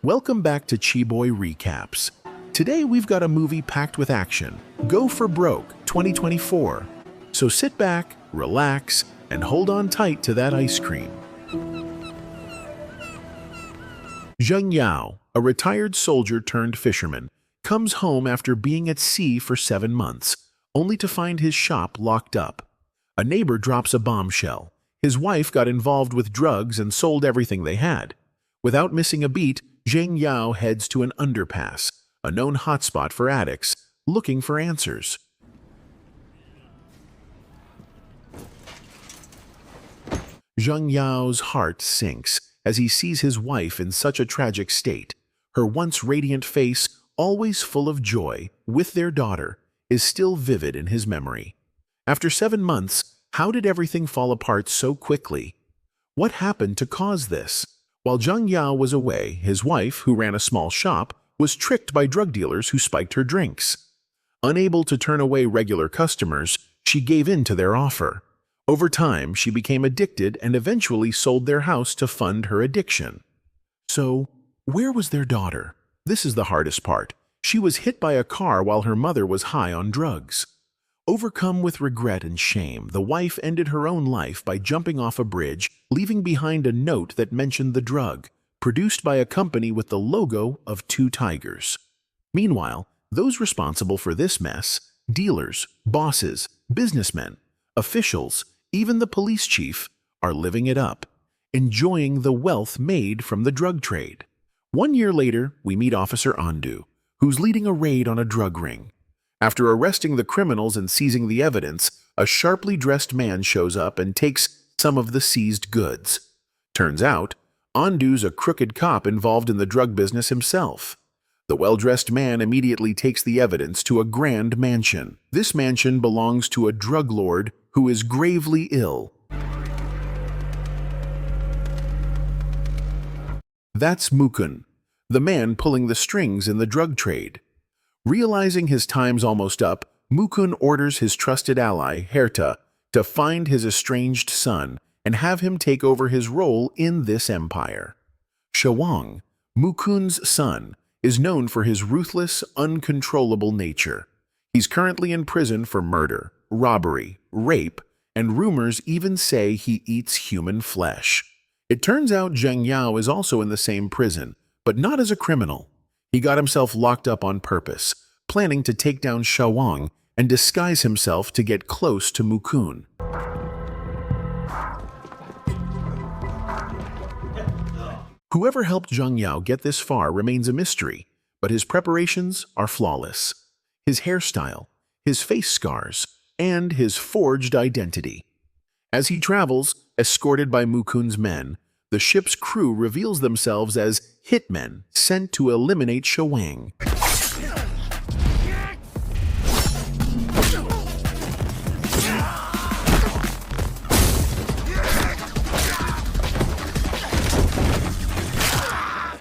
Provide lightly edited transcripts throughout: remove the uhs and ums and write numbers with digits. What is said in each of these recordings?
Welcome back to Chiboy Recaps. Today we've got a movie packed with action, Go for Broke 2024. So sit back, relax, and hold on tight to that ice cream. Zheng Yao, a retired soldier turned fisherman, comes home after being at sea for 7 months, only to find his shop locked up. A neighbor drops a bombshell. His wife got involved with drugs and sold everything they had. Without missing a beat, Zheng Yao heads to an underpass, a known hotspot for addicts, looking for answers. Zheng Yao's heart sinks as he sees his wife in such a tragic state. Her once radiant face, always full of joy, with their daughter, is still vivid in his memory. After 7 months, how did everything fall apart so quickly? What happened to cause this? While Zheng Yao was away, his wife, who ran a small shop, was tricked by drug dealers who spiked her drinks. Unable to turn away regular customers, she gave in to their offer. Over time, she became addicted and eventually sold their house to fund her addiction. So, where was their daughter? This is the hardest part. She was hit by a car while her mother was high on drugs. Overcome with regret and shame, the wife ended her own life by jumping off a bridge, leaving behind a note that mentioned the drug, produced by a company with the logo of 2 tigers. Meanwhile, those responsible for this mess, dealers, bosses, businessmen, officials, even the police chief, are living it up, enjoying the wealth made from the drug trade. 1 year later, we meet Officer Andu, who's leading a raid on a drug ring. After arresting the criminals and seizing the evidence, a sharply dressed man shows up and takes some of the seized goods. Turns out, Andu's a crooked cop involved in the drug business himself. The well-dressed man immediately takes the evidence to a grand mansion. This mansion belongs to a drug lord who is gravely ill. That's Mukun, the man pulling the strings in the drug trade. Realizing his time's almost up, Mukun orders his trusted ally, Herta, to find his estranged son and have him take over his role in this empire. Shawang, Mukun's son, is known for his ruthless, uncontrollable nature. He's currently in prison for murder, robbery, rape, and rumors even say he eats human flesh. It turns out Zheng Yao is also in the same prison, but not as a criminal. He got himself locked up on purpose, planning to take down Shawang and disguise himself to get close to Mukun. Whoever helped Zheng Yao get this far remains a mystery, but his preparations are flawless. His hairstyle, his face scars, and his forged identity. As he travels, escorted by Mukun's men, the ship's crew reveals themselves as hitmen sent to eliminate Shawang.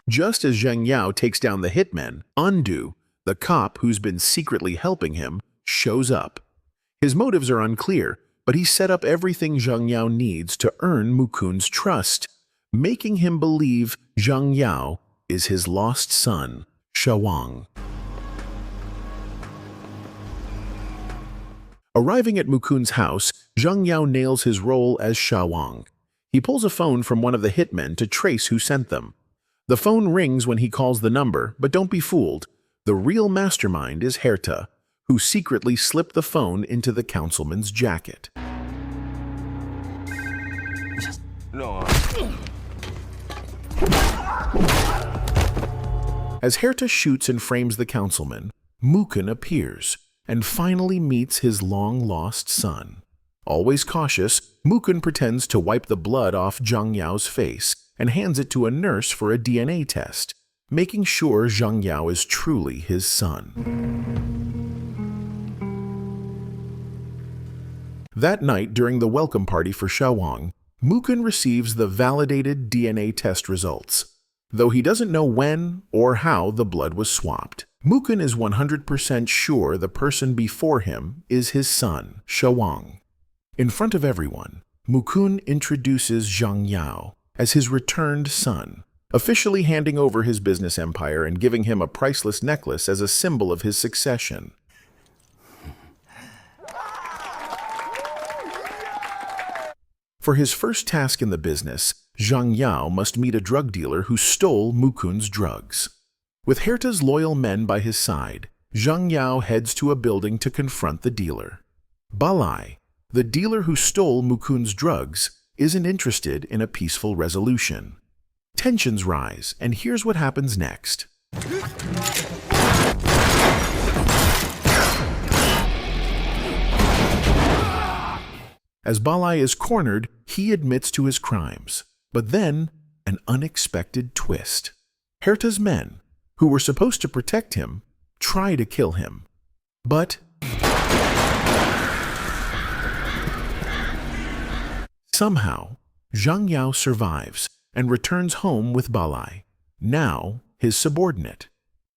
Just as Zheng Yao takes down the hitmen, Andu, the cop who's been secretly helping him, shows up. His motives are unclear, but he set up everything Zheng Yao needs to earn Mukun's trust, making him believe Zheng Yao is his lost son, Shawang. Arriving at Mukun's house, Zheng Yao nails his role as Shawang. He pulls a phone from one of the hitmen to trace who sent them. The phone rings when he calls the number, but don't be fooled. The real mastermind is Herta, who secretly slipped the phone into the councilman's jacket. As Herta shoots and frames the councilman, Mukun appears and finally meets his long-lost son. Always cautious, Mukun pretends to wipe the blood off Zheng Yao's face and hands it to a nurse for a DNA test, making sure Zheng Yao is truly his son. That night, during the welcome party for Shawang, Mukun receives the validated DNA test results. Though he doesn't know when or how the blood was swapped, Mukun is 100% sure the person before him is his son, Shawang. In front of everyone, Mukun introduces Zheng Yao as his returned son, officially handing over his business empire and giving him a priceless necklace as a symbol of his succession. For his first task in the business, Zhang Yao must meet a drug dealer who stole Mukun's drugs. With Herta's loyal men by his side, Zhang Yao heads to a building to confront the dealer. Balai, the dealer who stole Mukun's drugs, isn't interested in a peaceful resolution. Tensions rise, and here's what happens next. As Balai is cornered, he admits to his crimes. But then, an unexpected twist. Herta's men, who were supposed to protect him, try to kill him. But somehow, Zhang Yao survives and returns home with Balai, now his subordinate.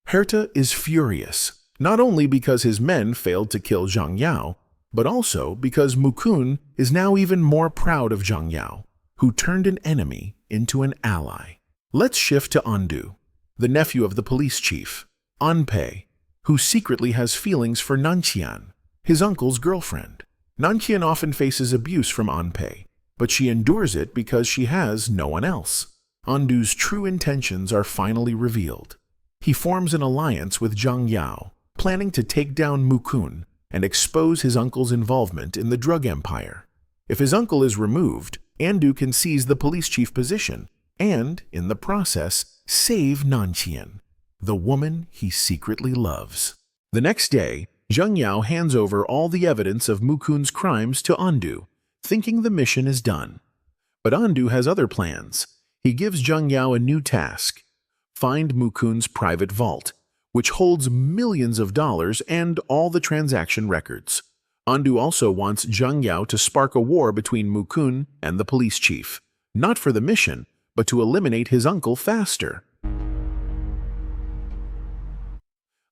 Herta is furious, not only because his men failed to kill Zhang Yao, but also because Mukun is now even more proud of Zhang Yao, who turned an enemy into an ally. Let's shift to Andu, the nephew of the police chief, Anpei, who secretly has feelings for Nanqian, his uncle's girlfriend. Nanqian often faces abuse from Anpei, but she endures it because she has no one else. Andu's true intentions are finally revealed. He forms an alliance with Zhang Yao, planning to take down Mukun and expose his uncle's involvement in the drug empire. If his uncle is removed, Andu can seize the police chief position and, in the process, save Nanqian, the woman he secretly loves. The next day, Zhang Yao hands over all the evidence of Mukun's crimes to Andu, thinking the mission is done. But Andu has other plans. He gives Zhang Yao a new task: find Mukun's private vault, which holds millions of dollars and all the transaction records. Andu also wants Zhang Yao to spark a war between Mukun and the police chief, not for the mission, but to eliminate his uncle faster.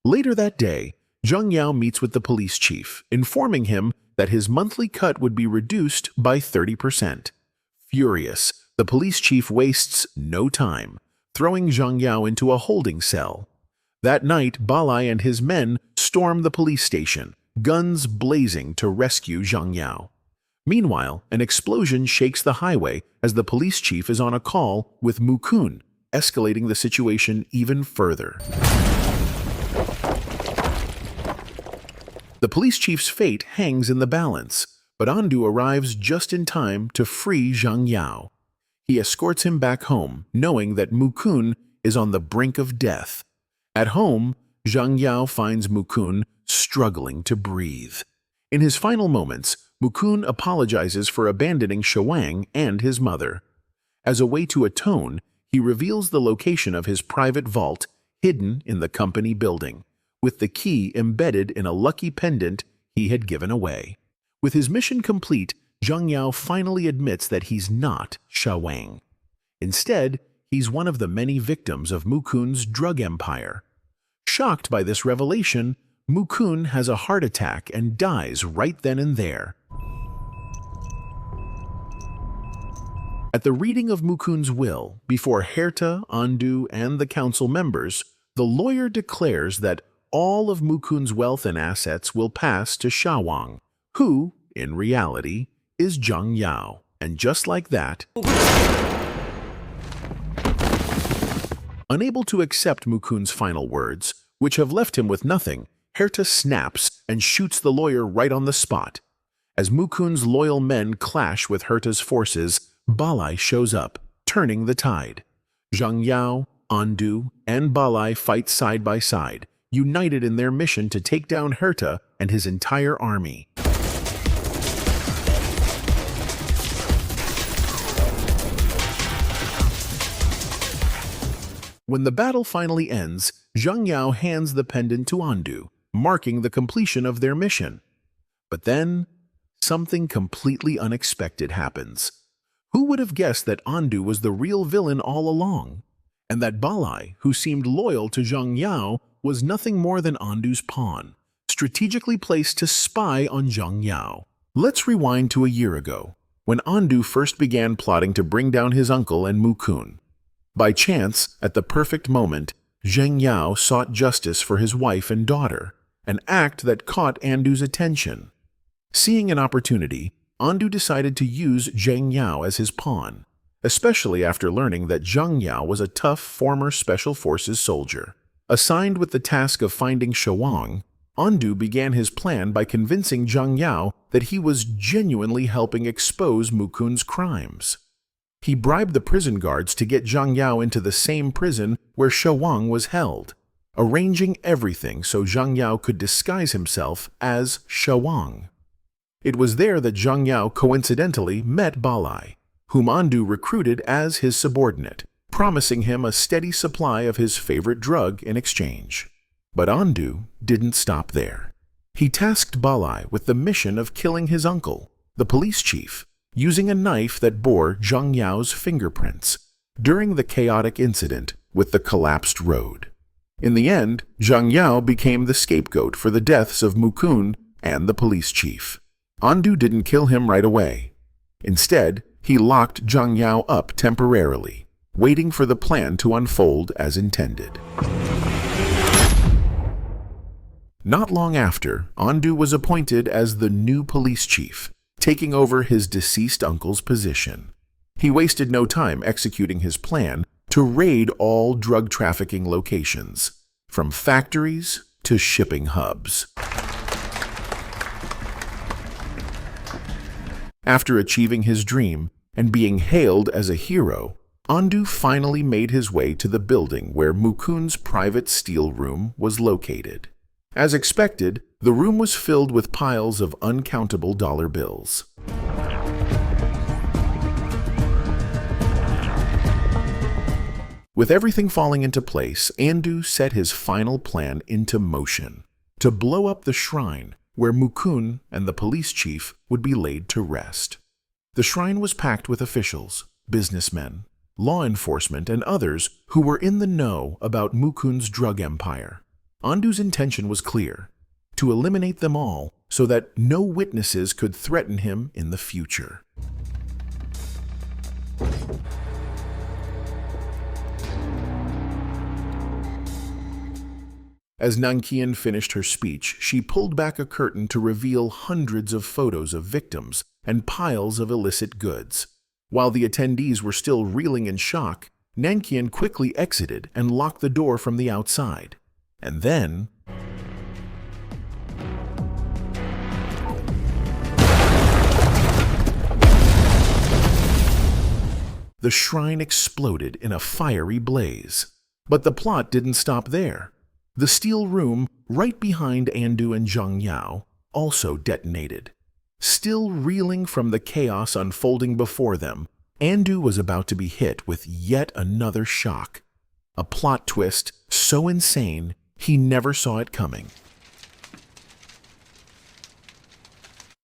Later that day, Zhang Yao meets with the police chief, informing him that his monthly cut would be reduced by 30%. Furious, the police chief wastes no time, throwing Zhang Yao into a holding cell. That night, Balai and his men storm the police station, guns blazing to rescue Zhang Yao. Meanwhile, an explosion shakes the highway as the police chief is on a call with Mukun, escalating the situation even further. The police chief's fate hangs in the balance, but Andu arrives just in time to free Zhang Yao. He escorts him back home, knowing that Mukun is on the brink of death. At home, Zhang Yao finds Mukun struggling to breathe. In his final moments, Mukun apologizes for abandoning Shawang and his mother. As a way to atone, he reveals the location of his private vault hidden in the company building, with the key embedded in a lucky pendant he had given away. With his mission complete, Zhang Yao finally admits that he's not Shawang. Instead, he's one of the many victims of Mukun's drug empire. Shocked by this revelation, Mukun has a heart attack and dies right then and there. At the reading of Mukun's will, before Herta, Andu, and the council members, the lawyer declares that all of Mukun's wealth and assets will pass to Shawang, who, in reality, is Zhang Yao. And just like that, unable to accept Mukun's final words, which have left him with nothing, Herta snaps and shoots the lawyer right on the spot. As Mukun's loyal men clash with Herta's forces, Balai shows up, turning the tide. Zhang Yao, Andu, and Balai fight side by side, united in their mission to take down Herta and his entire army. When the battle finally ends, Zhang Yao hands the pendant to Andu, marking the completion of their mission. But then, something completely unexpected happens. Who would have guessed that Andu was the real villain all along, and that Balai, who seemed loyal to Zhang Yao, was nothing more than Andu's pawn, strategically placed to spy on Zhang Yao? Let's rewind to a year ago, when Andu first began plotting to bring down his uncle and Mukun. By chance, at the perfect moment, Zheng Yao sought justice for his wife and daughter, an act that caught Andu's attention. Seeing an opportunity, Andu decided to use Zheng Yao as his pawn, especially after learning that Zheng Yao was a tough former Special Forces soldier. Assigned with the task of finding Shawang, Andu began his plan by convincing Zheng Yao that he was genuinely helping expose Mukun's crimes. He bribed the prison guards to get Zheng Yao into the same prison where Shawang was held, arranging everything so Zheng Yao could disguise himself as Shawang. It was there that Zheng Yao coincidentally met Balai, whom Andu recruited as his subordinate, promising him a steady supply of his favorite drug in exchange. But Andu didn't stop there. He tasked Balai with the mission of killing his uncle, the police chief, using a knife that bore Zheng Yao's fingerprints during the chaotic incident with the collapsed road. In the end, Zheng Yao became the scapegoat for the deaths of Mukund and the police chief. Andu didn't kill him right away. Instead, he locked Zheng Yao up temporarily, waiting for the plan to unfold as intended. Not long after, Andu was appointed as the new police chief, taking over his deceased uncle's position. He wasted no time executing his plan to raid all drug trafficking locations, from factories to shipping hubs. After achieving his dream and being hailed as a hero, Andu finally made his way to the building where Mukund's private steel room was located. As expected, the room was filled with piles of uncountable dollar bills. With everything falling into place, Andu set his final plan into motion to blow up the shrine where Mukund and the police chief would be laid to rest. The shrine was packed with officials, businessmen, law enforcement, and others who were in the know about Mukund's drug empire. Andu's intention was clear: to eliminate them all so that no witnesses could threaten him in the future. As Nanqian finished her speech, she pulled back a curtain to reveal hundreds of photos of victims and piles of illicit goods. While the attendees were still reeling in shock, Nanqian quickly exited and locked the door from the outside. And then, the shrine exploded in a fiery blaze. But the plot didn't stop there. The steel room right behind Andu and Zheng Yao also detonated. Still reeling from the chaos unfolding before them, Andu was about to be hit with yet another shock. A plot twist so insane he never saw it coming.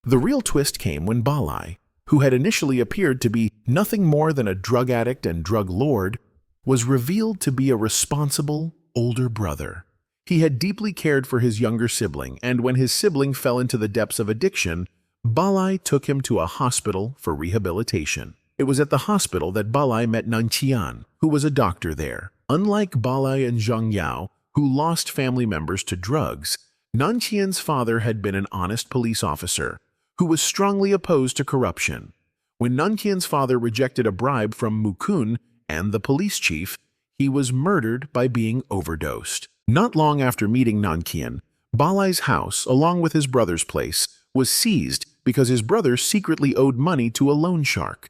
The real twist came when Balai, who had initially appeared to be nothing more than a drug addict and drug lord, was revealed to be a responsible older brother. He had deeply cared for his younger sibling, and when his sibling fell into the depths of addiction, Balai took him to a hospital for rehabilitation. It was at the hospital that Balai met Nanqian, who was a doctor there. Unlike Balai and Zheng Yao, who lost family members to drugs, Nanqian's father had been an honest police officer who was strongly opposed to corruption. When Nanqian's father rejected a bribe from Mukund and the police chief, he was murdered by being overdosed. Not long after meeting Nanqian, Balai's house, along with his brother's place, was seized because his brother secretly owed money to a loan shark.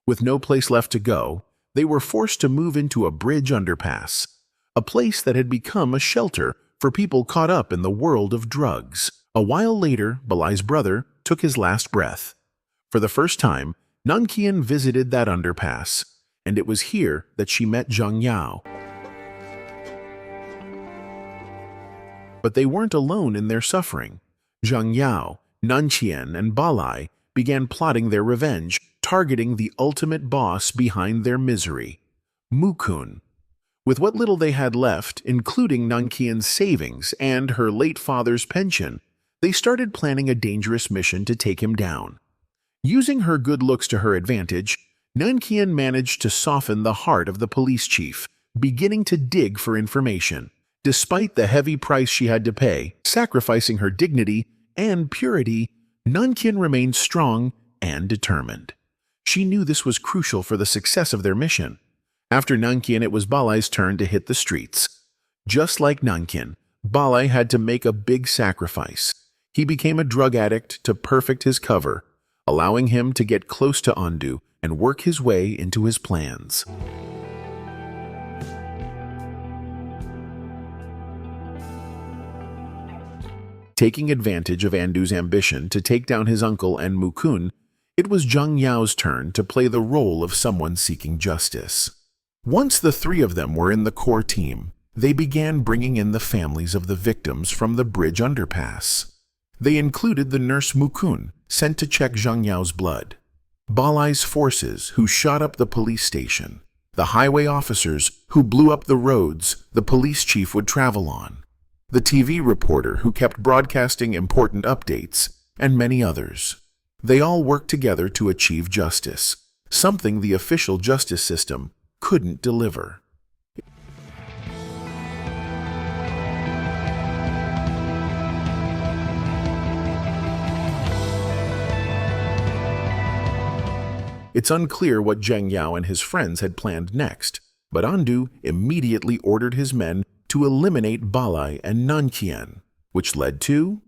With no place left to go, they were forced to move into a bridge underpass, a place that had become a shelter for people caught up in the world of drugs. A while later, Balai's brother took his last breath. For the first time, Nanqian visited that underpass, and it was here that she met Zheng Yao. But they weren't alone in their suffering. Zheng Yao, Nanqian, and Balai began plotting their revenge, targeting the ultimate boss behind their misery, Mukund. With what little they had left, including Nanqian's savings and her late father's pension, they started planning a dangerous mission to take him down. Using her good looks to her advantage, Nankian managed to soften the heart of the police chief, beginning to dig for information. Despite the heavy price she had to pay, sacrificing her dignity and purity, Nankian remained strong and determined. She knew this was crucial for the success of their mission. After Nankian, it was Balai's turn to hit the streets. Just like Nankian, Balai had to make a big sacrifice. He became a drug addict to perfect his cover, allowing him to get close to Andu and work his way into his plans. Taking advantage of Andu's ambition to take down his uncle and Mukun, it was Zhang Yao's turn to play the role of someone seeking justice. Once the three of them were in the core team, they began bringing in the families of the victims from the bridge underpass. They included the nurse Mukun, sent to check Zhang Yao's blood, Balai's forces, who shot up the police station, the highway officers, who blew up the roads the police chief would travel on, the TV reporter who kept broadcasting important updates, and many others. They all worked together to achieve justice, something the official justice system couldn't deliver. It's unclear what Zhang Yao and his friends had planned next, but Andu immediately ordered his men to eliminate Balai and Nankian, which led to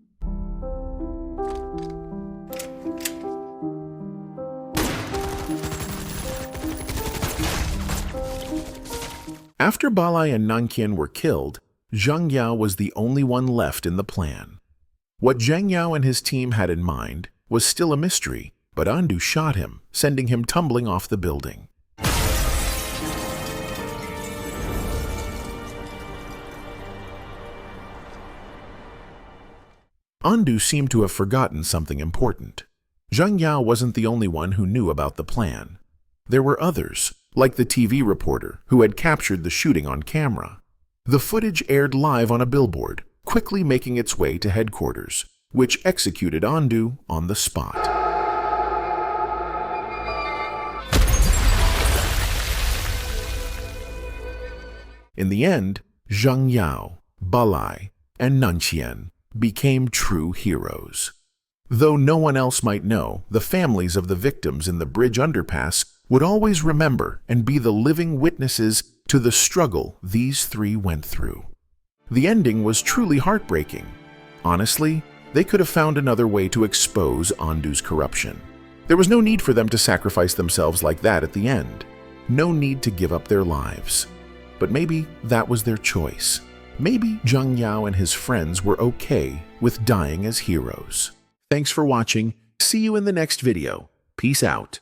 After Balai and Nankian were killed, Zhang Yao was the only one left in the plan. What Zhang Yao and his team had in mind was still a mystery, but Andu shot him, sending him tumbling off the building. Andu seemed to have forgotten something important. Zhang Yao wasn't the only one who knew about the plan. There were others, like the TV reporter who had captured the shooting on camera. The footage aired live on a billboard, quickly making its way to headquarters, which executed Andu on the spot. In the end, Zhang Yao, Balai, and Nankian became true heroes. Though no one else might know, the families of the victims in the bridge underpass would always remember and be the living witnesses to the struggle these three went through. The ending was truly heartbreaking. Honestly, they could have found another way to expose Andu's corruption. There was no need for them to sacrifice themselves like that at the end. No need to give up their lives. But maybe that was their choice. Maybe Zhang Yao and his friends were okay with dying as heroes. Thanks for watching. See you in the next video. Peace out.